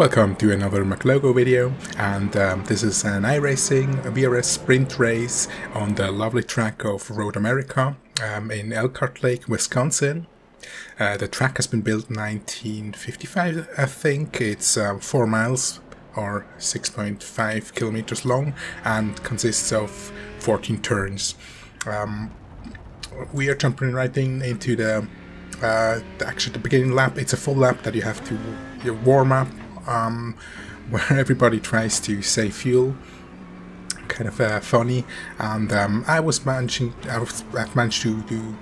Welcome to another McLogo video, and this is an iRacing VRS sprint race on the lovely track of Road America in Elkhart Lake, Wisconsin. The track has been built in 1955, I think. It's 4 miles or 6.5 kilometers long and consists of 14 turns. We are jumping right into the actually the beginning lap. It's a full lap that you have to warm up, where everybody tries to save fuel. Kind of funny, and I've managed to do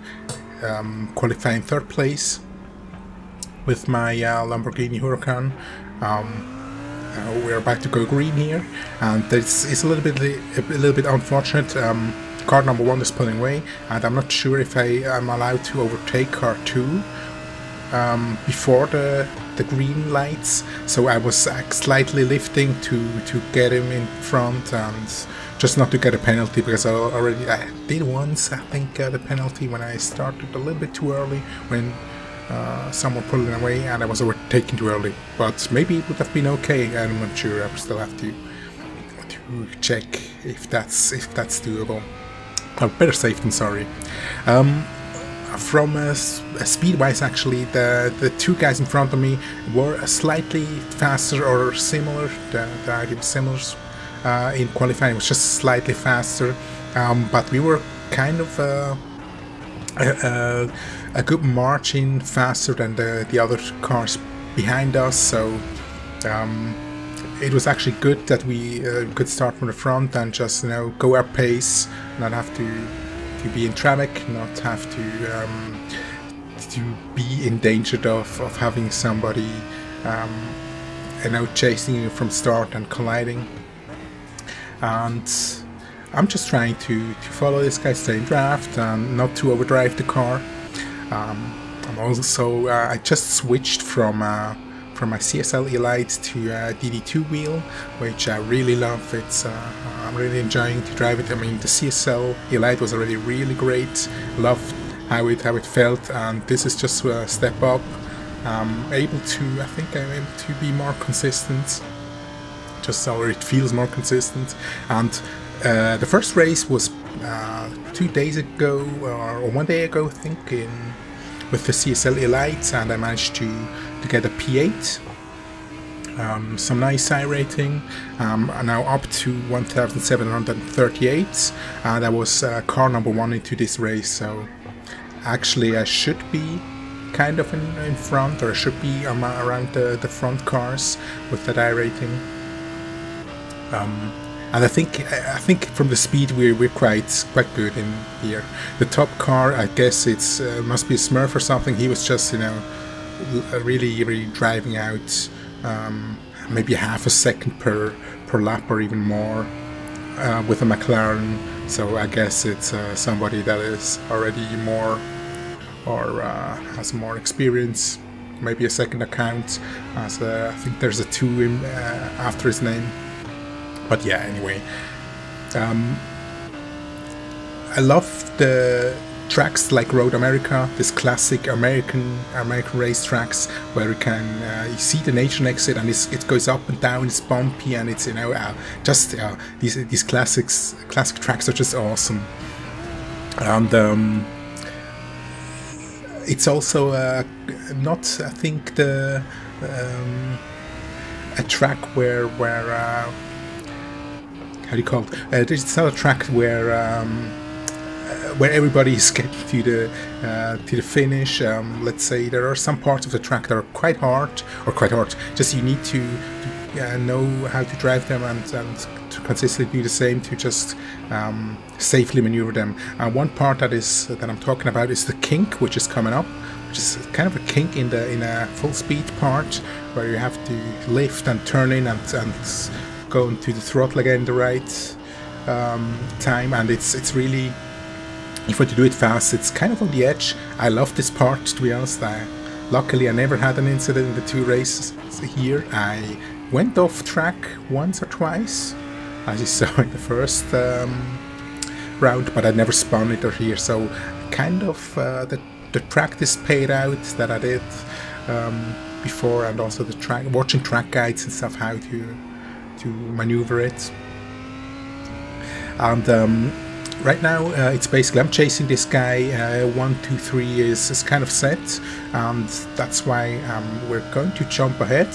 qualify in 3rd place with my Lamborghini Huràcan. We're about to go green here, and it's a little bit unfortunate. Car number 1 is pulling away, and I'm not sure if I am allowed to overtake car 2 before the green lights. So I was slightly lifting to get him in front, and just not to get a penalty, because I did once, I think, the penalty when I started a little bit too early, when someone pulled it away and I was overtaken too early. But maybe it would have been okay. I'm not sure. I still have to check if that's doable. Oh, better safe than sorry. From speed-wise, actually, the 2 guys in front of me were slightly faster or similar. The idea was similar in qualifying. It was just slightly faster, but we were kind of a good margin faster than the other cars behind us. So it was actually good that we could start from the front and just, go our pace, not have to be in traffic, not have to be in danger of having somebody chasing you from start and colliding. And I'm just trying to follow this guy, stay in draft and not to overdrive the car. I'm also I just switched from my CSL Elite to DD2 wheel, which I really love. It's I'm really enjoying to drive it. I mean, the CSL Elite was already really great. Loved how it felt, and this is just a step up. I think I'm able to be more consistent. Just so it feels more consistent. And the first race was 2 days ago, or 1 day ago, I think, with the CSL Elite, and I managed to get a P8, some nice iRating, now up to 1738, and that was car number 1 into this race. So actually I should be kind of in front, or I should be around the front cars with that iRating. And I think from the speed we're quite good in here. The top car, I guess it's must be a Smurf or something. He was just really driving out maybe half a second per lap or even more with a McLaren. So I guess it's somebody that is already more, or has more experience, maybe a second account, as I think there's a 2 after his name. But yeah, anyway, I love the tracks like Road America, this classic American race tracks, where you can you see the nature exit, and it goes up and down, it's bumpy, and it's these classic tracks are just awesome. And it's also not, I think, a track where how do you call it? It's not a track where everybody is getting to the finish. Let's say there are some parts of the track that are quite hard. Just you need to know how to drive them and to consistently do the same, to just safely maneuver them. One part that I'm talking about is the kink, which is coming up, which is kind of a kink in a full speed part, where you have to lift and turn in and go into the throttle again the right time, and it's really, if you want to do it fast, it's kind of on the edge. I love this part, to be honest. Luckily I never had an incident in the 2 races here. I went off track once or twice, as you saw in the first round, but I never spun it or here. So kind of the practice paid out that I did. before, and also the track, watching track guides and stuff, how to maneuver it. And right now it's basically I'm chasing this guy. 1, 2, 3 is kind of set, and that's why we're going to jump ahead.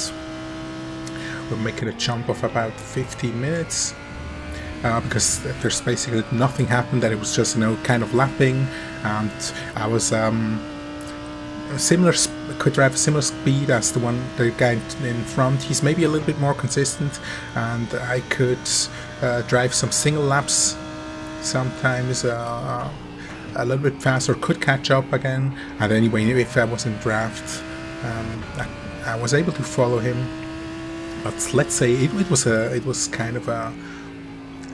We're making a jump of about 15 minutes. Because there's basically nothing happened, that it was just, you know, kind of lapping, and I was could drive a similar speed as the guy in front. He's maybe a little bit more consistent, and I could drive some single laps sometimes a little bit faster, could catch up again. And anyway, if I was in draft, I was able to follow him. But let's say it was kind of a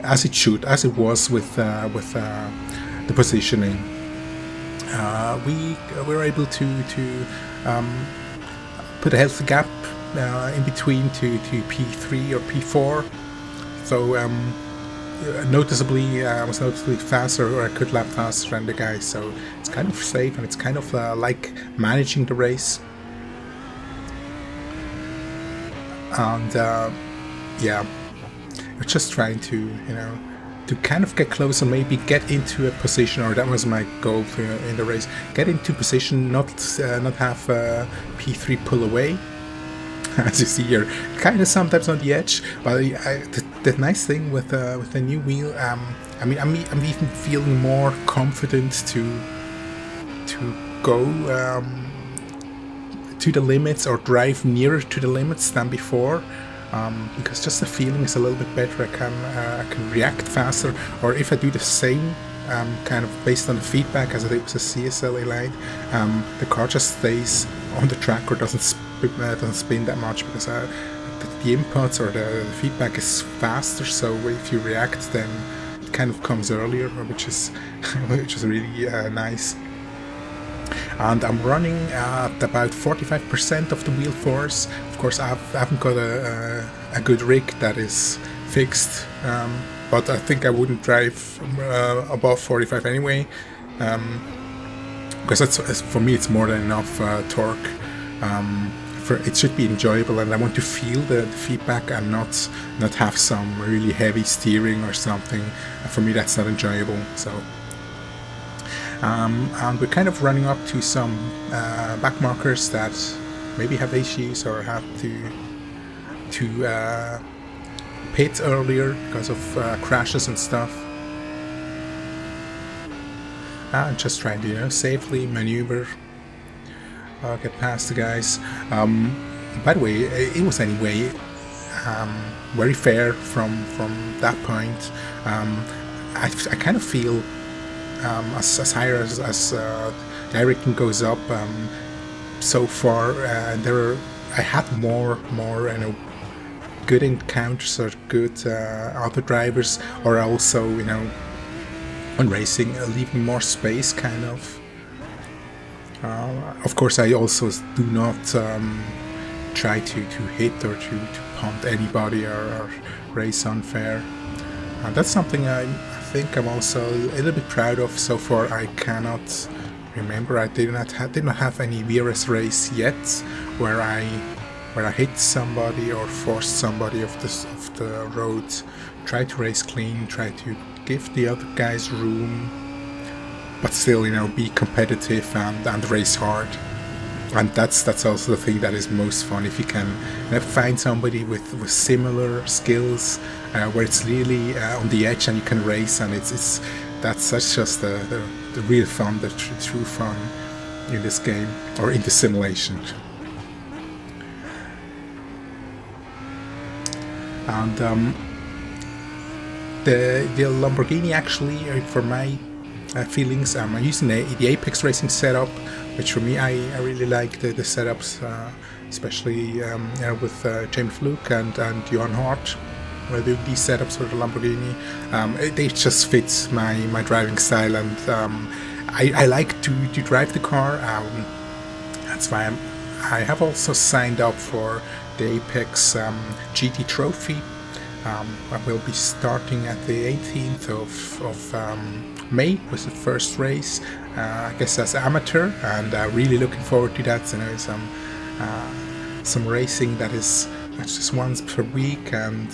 as it was with the positioning. We were able to put a healthy gap in between to P3 or P4. So I was noticeably faster, or I could lap faster than the guy. So it's kind of safe, and it's kind of like managing the race. And yeah. We're just trying to, you know, to kind of get closer, maybe get into a position, or that was my goal in the race. Get into position, not have P3 pull away. As you see here, kind of sometimes on the edge. But the nice thing with the new wheel, I mean, I'm even feeling more confident to go to the limits, or drive nearer to the limits than before. Because just the feeling is a little bit better. I can react faster, or if I do the same, kind of based on the feedback as I did with the CSLA line, the car just stays on the track, or doesn't spin that much, because the inputs or the feedback is faster. So if you react, then it kind of comes earlier, which is really nice. And I'm running at about 45% of the wheel force. Of course, I haven't got a good rig that is fixed, but I think I wouldn't drive above 45 anyway, because for me it's more than enough torque. It should be enjoyable, and I want to feel the feedback and not have some really heavy steering or something. For me, that's not enjoyable. So. And we're kind of running up to some back markers that maybe have issues, or have to pit earlier because of crashes and stuff. And just trying to, you know, safely maneuver, get past the guys. By the way, it was anyway very fair from that point. I kind of feel. As higher as the iRacing goes up, so far, I had more you know, good encounters, or good other drivers, or also, you know, on racing, leaving more space, kind of. Of course, I also do not try to hit or to punt anybody, or race unfair. And that's something I think I'm also a little bit proud of. So far, I cannot remember. I did not have any VRS race yet where I hit somebody or forced somebody off the road. Try to race clean. Try to give the other guys room, but still, you know, be competitive and race hard. And that's also the thing that is most fun, if you can find somebody with similar skills, where it's really on the edge and you can race, and that's just the real fun, the true fun in this game, or in the simulation. And the Lamborghini, actually, for my feelings, I'm using the Apex Racing setup, which for me, I really like the setups, especially with Jamie Fluke and Johan Hart. Do these setups for the Lamborghini. They just fit my driving style, and I like to drive the car. That's why I have also signed up for the Apex GT trophy. I will be starting at the 18th of May with the first race, I guess as amateur, and really looking forward to that. You know, some racing that's just once per week, and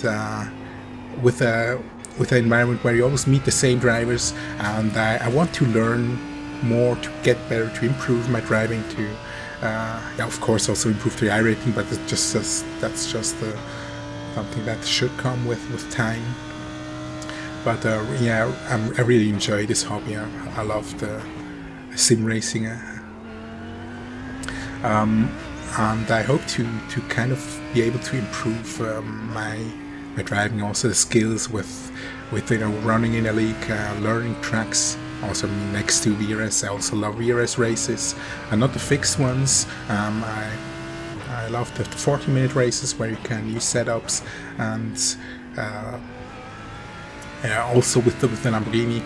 with an environment where you always meet the same drivers, and I want to learn more, to get better, to improve my driving, to yeah, of course also improve the iRacing, but that's just something that should come with time. But yeah, I really enjoy this hobby. I love the sim racing, and I hope to kind of be able to improve my driving, also the skills with running in a league, learning tracks. Also next to VRS, I also love VRS races, and not the fixed ones. I love the 40-minute races where you can use setups, and also with the Lamborghini.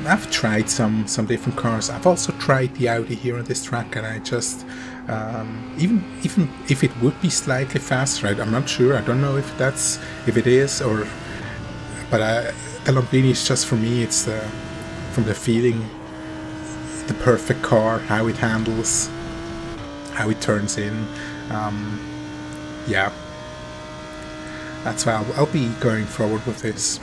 I've tried some different cars. I've also tried the Audi here on this track, and I just even if it would be slightly faster, I'm not sure. I don't know if it is, or but the Lamborghini is just, for me, it's from the feeling, the perfect car, how it handles, how it turns in. Yeah, that's why I'll be going forward with this.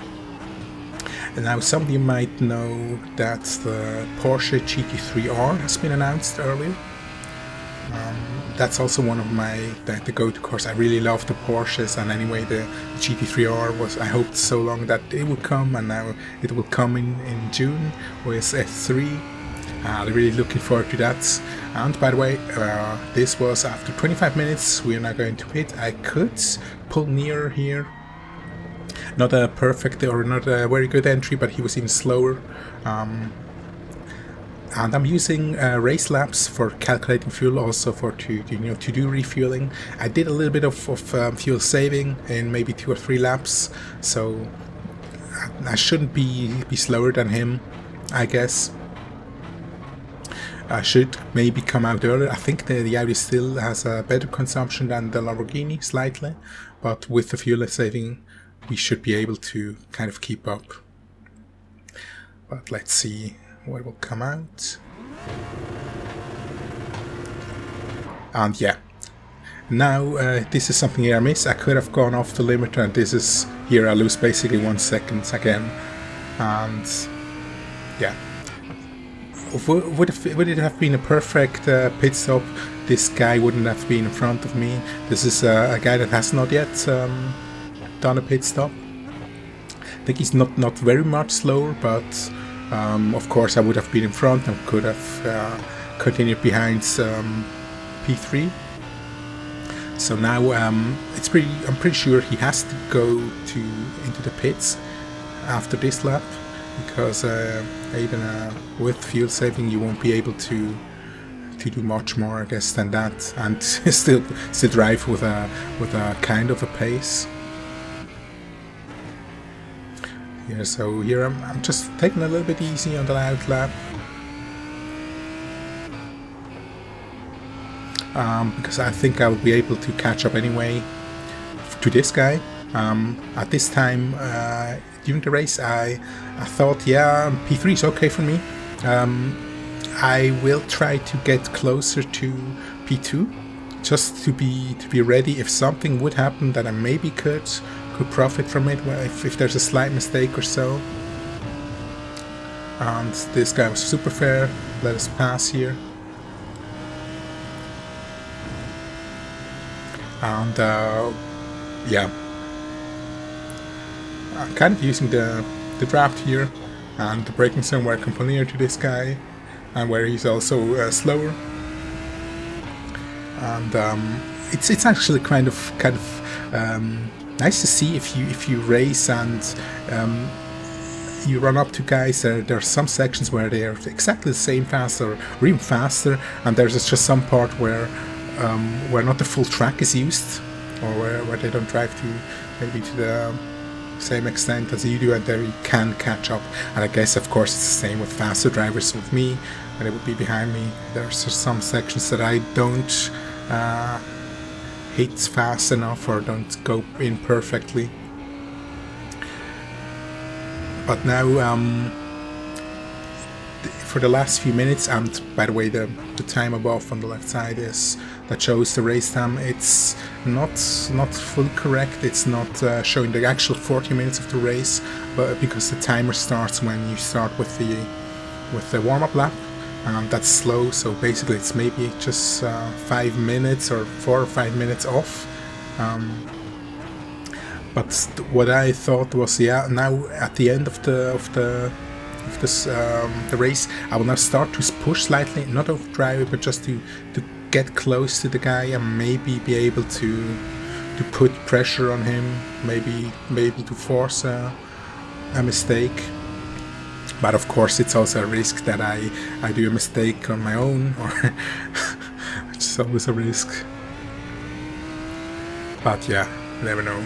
And now some of you might know that the Porsche GT3R has been announced earlier. That's also one of the go-to cars. I really love the Porsches, and anyway the GT3R was, I hoped so long that it would come, and now it will come in June with S3. I'm really looking forward to that. And by the way, this was after 25 minutes. We are now going to pit. I could pull near here. Not a perfect or not a very good entry, but he was even slower. And I'm using Racelabs for calculating fuel, also to do refueling. I did a little bit of fuel saving in maybe 2 or 3 laps, so I shouldn't be slower than him, I guess. I should maybe come out earlier. I think the Audi still has a better consumption than the Lamborghini, slightly, but with the fuel saving we should be able to kind of keep up. But let's see what will come out. And yeah, now this is something here I miss. I could have gone off the limiter, and this is here I lose basically 1 second again. And yeah, would it have been a perfect pit stop? This guy wouldn't have been in front of me. This is a guy that has not yet done a pit stop. I think he's not very much slower, but of course I would have been in front and could have continued behind P3. So now I'm pretty sure he has to go into the pits after this lap, because even with fuel saving you won't be able to do much more, I guess, than that, and still drive with a kind of a pace. Yeah, so here I'm just taking a little bit easy on the out lap, because I think I'll be able to catch up anyway to this guy. At this time during the race I thought, yeah, P3 is okay for me. I will try to get closer to P2, just to be ready if something would happen, that I maybe could profit from it, if there's a slight mistake or so. And this guy was super fair, let us pass here. And yeah, I'm kind of using the draft here and the braking zone where I can pull near to this guy, and where he's also slower. And it's actually kind of nice to see if you race and you run up to guys. There are some sections where they are exactly the same fast or even faster, and there's just some part where not the full track is used, or where they don't drive to maybe to the same extent as you do, and there you can catch up. And I guess of course it's the same with faster drivers. With me, when they would be behind me, there's some sections that I don't hit fast enough or don't go in perfectly. But now for the last few minutes, and by the way the time above on the left side is that shows the race time. It's not full correct. It's not showing the actual 40 minutes of the race, but because the timer starts when you start with the warm-up lap. That's slow, so basically it's maybe just 5 minutes or 4 or 5 minutes off. But what I thought was, yeah, now at the end of the race, I will now start to push slightly, not overdrive it, but just to get close to the guy and maybe be able to put pressure on him, maybe to force a mistake. But of course, it's also a risk that I do a mistake on my own, or it's always a risk. But yeah, you never know.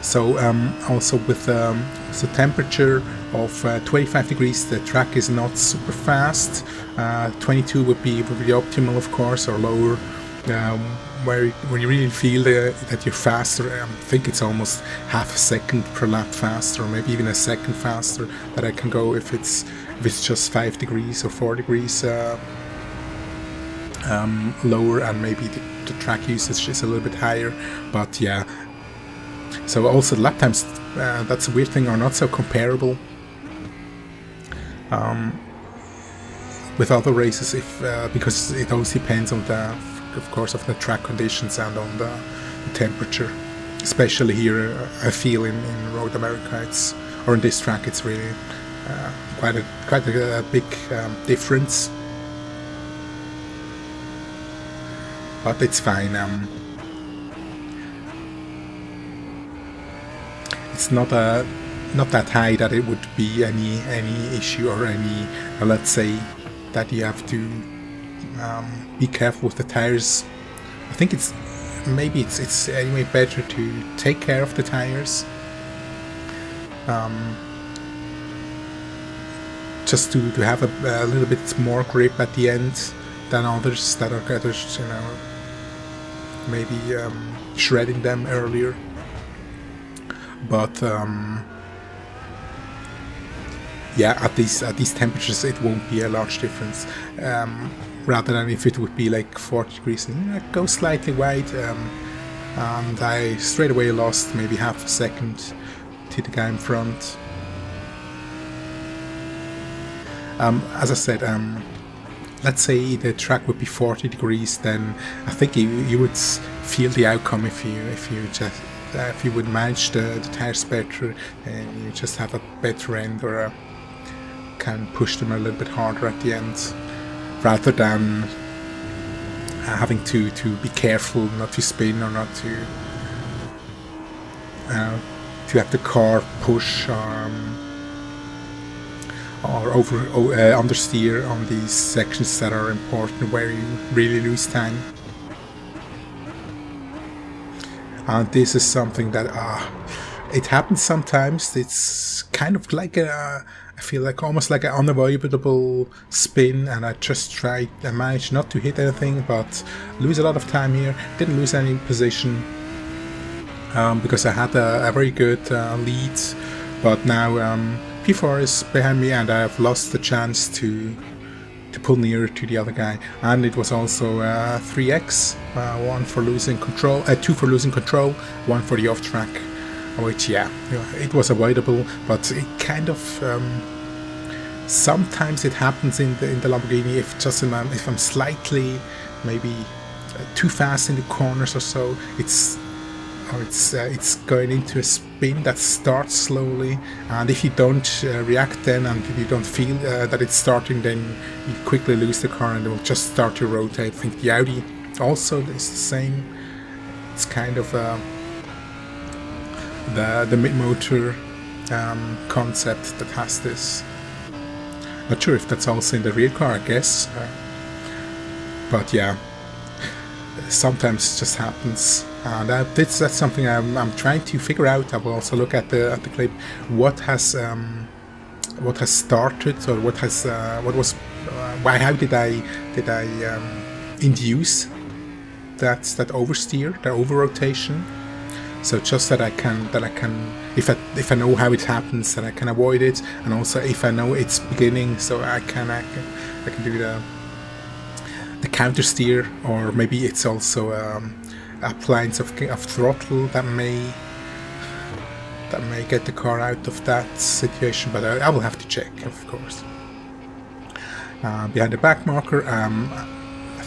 So also with the temperature of 25 degrees, the track is not super fast. 22 would be optimal, of course, or lower. When you really feel that you're faster, I think it's almost half a second per lap faster, or maybe even a second faster that I can go if it's just 5 degrees or 4 degrees lower, and maybe the track usage is a little bit higher. But yeah, so also lap times, that's a weird thing, are not so comparable with other races, because it always depends on of course, of the track conditions and on the temperature. Especially here, I feel in Road America, or in this track, it's really quite a big difference. But it's fine. It's not that high that it would be any issue, or any, let's say, that you have to be careful with the tires. I think it's anyway better to take care of the tires, just to have a little bit more grip at the end than others that are maybe shredding them earlier. But yeah, at these temperatures it won't be a large difference. Rather than if it would be like 40 degrees and go slightly wide, and I straight away lost maybe half a second to the guy in front. As I said, let's say the track would be 40 degrees, then I think you would feel the outcome if you would manage the tires better, and you just have a better end, or can push them a little bit harder at the end, rather than having to be careful not to spin, or not to have the car push or understeer on these sections that are important, where you really lose time. And this is something that it happens sometimes. It's kind of like I feel like almost like an unavoidable spin, and I managed not to hit anything, but lose a lot of time here. Didn't lose any position because I had a very good lead, but now P4 is behind me, and I have lost the chance to pull nearer to the other guy. And it was also 3x, one for losing control, 2 for losing control, 1 for the off track. Which, yeah, it was avoidable, but it kind of sometimes it happens in the Lamborghini if I'm slightly maybe too fast in the corners or so. It's going into a spin that starts slowly, and if you don't react then, and if you don't feel that it's starting, then you quickly lose the car and it will just start to rotate. I think the Audi also is the same. It's kind of the mid-motor concept that has this. Not sure if that's also in the rear car, I guess. But yeah, sometimes it just happens, and that's something I'm trying to figure out. I will also look at the clip. What has started, or how did I induce that oversteer, the over rotation? So just that I can if I know how it happens, that I can avoid it, and also if I know it's beginning, so I can do the counter steer, or maybe it's also appliance of throttle that may get the car out of that situation, but I will have to check, of course. Behind the back marker, I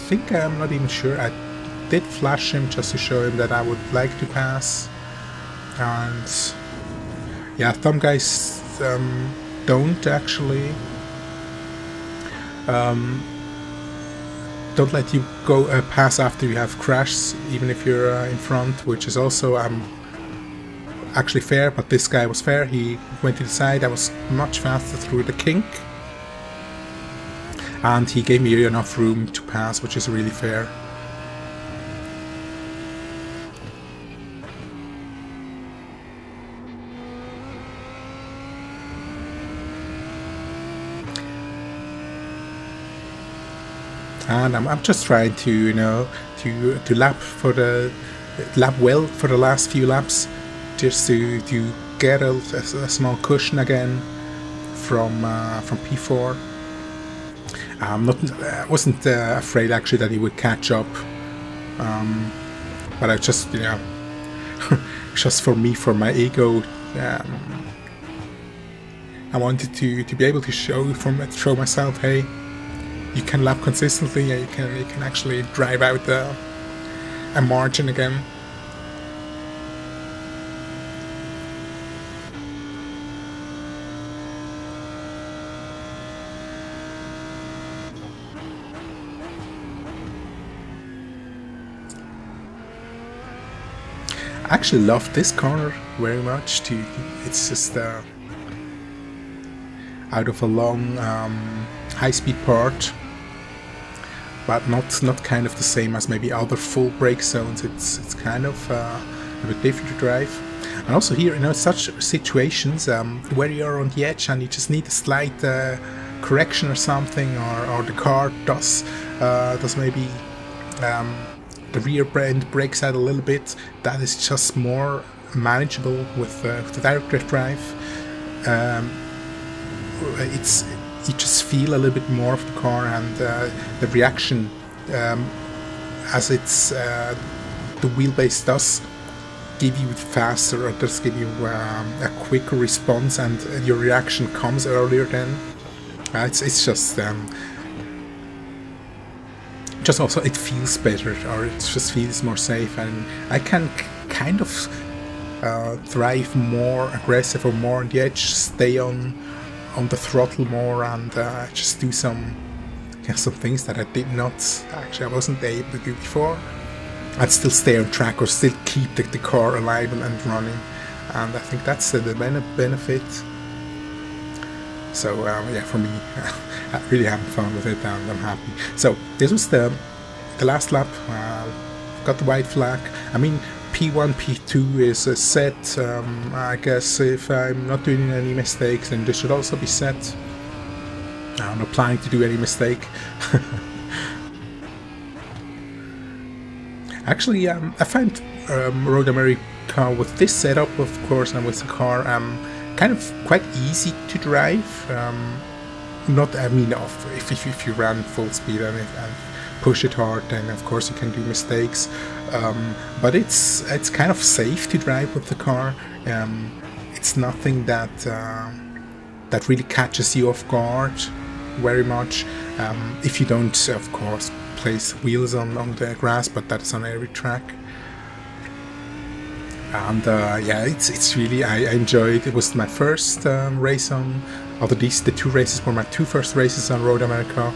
think I'm not even sure. I did flash him just to show him that I would like to pass, and yeah, some guys don't actually don't let you go pass after you have crashed, even if you're in front, which is also actually fair. But this guy was fair. He went to the side. I was much faster through the kink, and he gave me enough room to pass, which is really fair. And I'm just trying to, you know, to lap well for the last few laps, just to get a small cushion again from P4. I wasn't afraid actually that he would catch up, but I just, you know, just for me, for my ego, I wanted to be able to show myself, hey, you can lap consistently, and you can actually drive out a margin again. I actually love this corner very much. It's just out of a long high-speed part, but not kind of the same as maybe other full brake zones. It's kind of a bit different to drive. And also here, you know, such situations where you're on the edge and you just need a slight correction or something, or the car does maybe the rear end breaks out a little bit. That is just more manageable with the direct drive. You just feel a little bit more of the car, and the reaction as it's the wheelbase does give you faster, or does give you a quicker response, and your reaction comes earlier then. It's just also it feels better, or it just feels more safe, and I can kind of drive more aggressive or more on the edge, stay on the throttle more, and just do some things that I did not actually, I wasn't able to do before. I'd still stay on track, or still keep the car alive and running, and I think that's the benefit. So yeah, for me, I'm really having fun with it, and I'm happy. So this was the last lap. Got the white flag. I mean, P1, P2 is set. I guess if I'm not doing any mistakes, then this should also be set. I'm not planning to do any mistake. Actually, I find Road America with this setup, of course, and with the car, kind of quite easy to drive. Not, I mean, if you run full speed and push it hard, then of course you can do mistakes. But it's kind of safe to drive with the car. It's nothing that really catches you off guard very much. If you don't, of course, place wheels on the grass, but that's on every track. And yeah, it's really, I enjoyed. It was my first race on, although the two races were my two first races on Road America,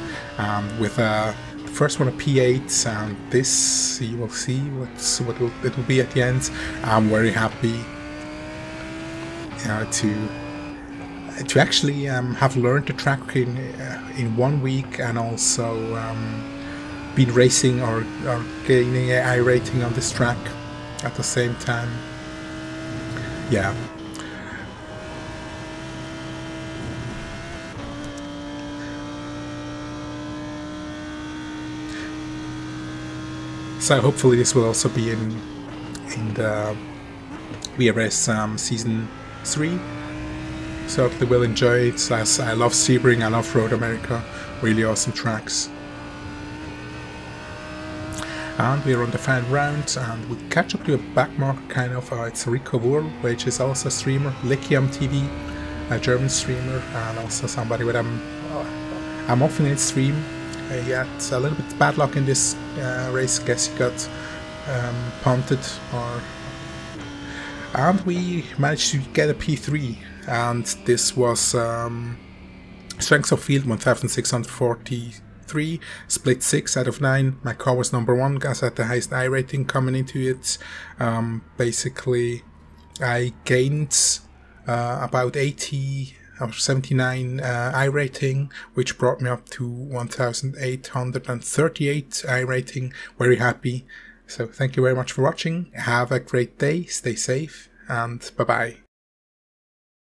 with the first one a P8, and this you will see what it will be at the end. I'm very happy to actually have learned the track in 1 week, and also been racing or gaining an I rating on this track at the same time. Yeah. So hopefully this will also be in the VRS Season 3. Certainly will enjoy it, as I love Sebring, I love Road America, really awesome tracks. And we're on the final round, and we catch up to a backmarker kind of, it's Rico Wurl, which is also a streamer, Likiam TV, a German streamer, and also somebody with I'm often in stream. He had a little bit bad luck in this race, I guess he got punted, and we managed to get a P3, and this was strength of field 1643, split 6 out of 9. My car was number 1, guys, at the highest iRating coming into it. Basically, I gained about 80 or 79 iRating, which brought me up to 1838 iRating. Very happy. So thank you very much for watching. Have a great day, stay safe, and bye bye.